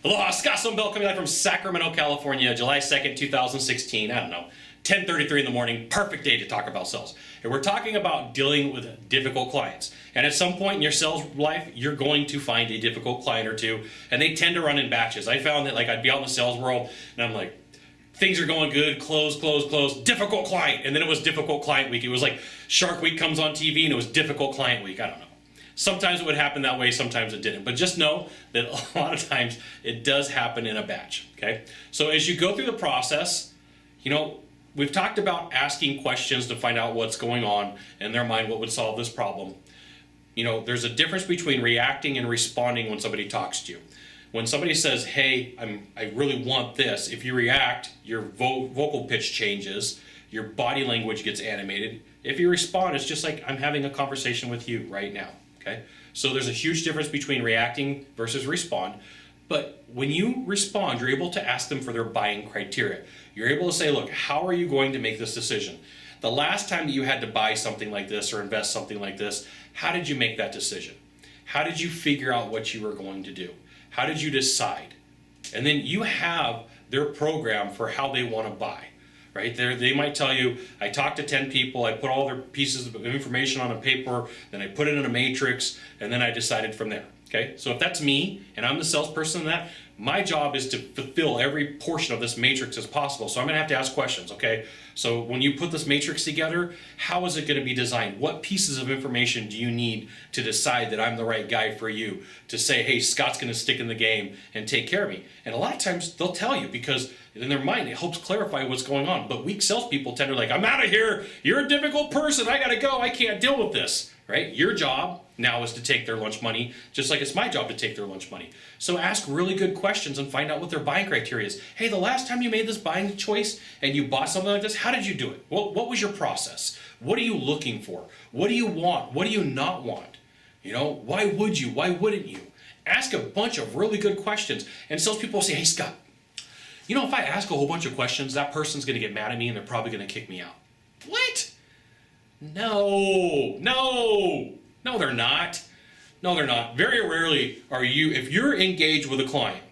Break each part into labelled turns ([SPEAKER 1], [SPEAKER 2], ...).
[SPEAKER 1] Aloha, Sylvan Bell coming live from Sacramento, California, July 2nd, 2016. I don't know, 10:33 in the morning, perfect day to talk about sales. And we're talking about dealing with difficult clients. And at some point in your sales life, you're going to find a difficult client or two, and they tend to run in batches. I found that I'd be out in the sales world, and I'm like, things are going good, close, difficult client. And then it was difficult client week. It was like Shark Week comes on TV, and it was difficult client week. I don't know. Sometimes it would happen that way, sometimes it didn't. But just know that a lot of times it does happen in a batch, okay? So as you go through the process, we've talked about asking questions to find out what's going on in their mind, what would solve this problem. There's a difference between reacting and responding when somebody talks to you. When somebody says, hey, I really want this, if you react, your vocal pitch changes, your body language gets animated. If you respond, it's just like I'm having a conversation with you right now. Okay? So there's a huge difference between reacting versus respond. But when you respond, you're able to ask them for their buying criteria. You're able to say, look, how are you going to make this decision? The last time that you had to buy something like this or invest something like this, how did you make that decision? How did you figure out what you were going to do? How did you decide? And then you have their program for how they want to buy. Right? They might tell you, I talked to 10 people, I put all their pieces of information on a paper, then I put it in a matrix, and then I decided from there. Okay? So if that's me, and I'm the salesperson in that, my job is to fulfill every portion of this matrix as possible. So I'm going to have to ask questions, okay? So when you put this matrix together, how is it going to be designed? What pieces of information do you need to decide that I'm the right guy for you? To say, hey, Scott's going to stick in the game and take care of me. And a lot of times they'll tell you because in their mind it helps clarify what's going on. But weak salespeople tend to I'm out of here. You're a difficult person. I got to go. I can't deal with this. Right? Your job now is to take their lunch money, just like it's my job to take their lunch money. So ask really good questions and find out what their buying criteria is. Hey, the last time you made this buying choice and you bought something like this, how did you do it? What was your process? What are you looking for? What do you want? What do you not want? Why would you? Why wouldn't you? Ask a bunch of really good questions. And salespeople will say, hey, Scott, if I ask a whole bunch of questions, that person's going to get mad at me and they're probably going to kick me out. What? No, they're not. No, they're not. Very rarely are you, if you're engaged with a client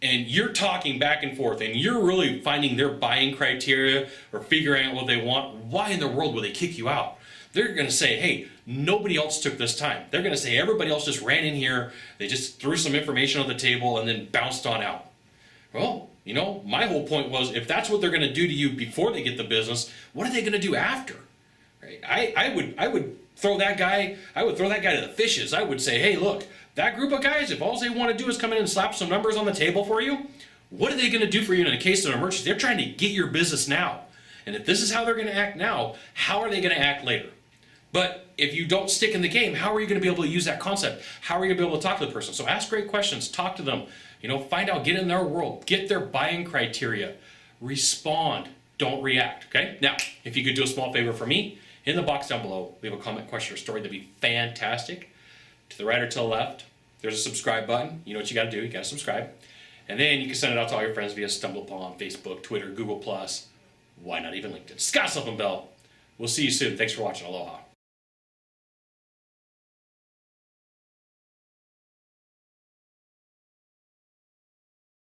[SPEAKER 1] and you're talking back and forth and you're really finding their buying criteria or figuring out what they want, why in the world would they kick you out? They're going to say, hey, nobody else took this time. They're going to say, everybody else just ran in here, they just threw some information on the table and then bounced on out. Well, my whole point was, if that's what they're going to do to you before they get the business, what are they going to do after? Right? I would throw that guy to the fishes. I would say, hey, look, that group of guys, if all they want to do is come in and slap some numbers on the table for you, what are they going to do for you in a case of an emergency? They're trying to get your business now. And if this is how they're going to act now, how are they going to act later? But if you don't stick in the game, how are you going to be able to use that concept? How are you going to be able to talk to the person? So ask great questions, talk to them, find out, get in their world, get their buying criteria, respond, don't react, okay? Now, if you could do a small favor for me, in the box down below, leave a comment, question, or story. That'd be fantastic. To the right or to the left, there's a subscribe button. You know what you got to do. You got to subscribe. And then you can send it out to all your friends via StumbleUpon, Facebook, Twitter, Google+. Why not even LinkedIn? Sylvan Bell. We'll see you soon. Thanks for watching. Aloha.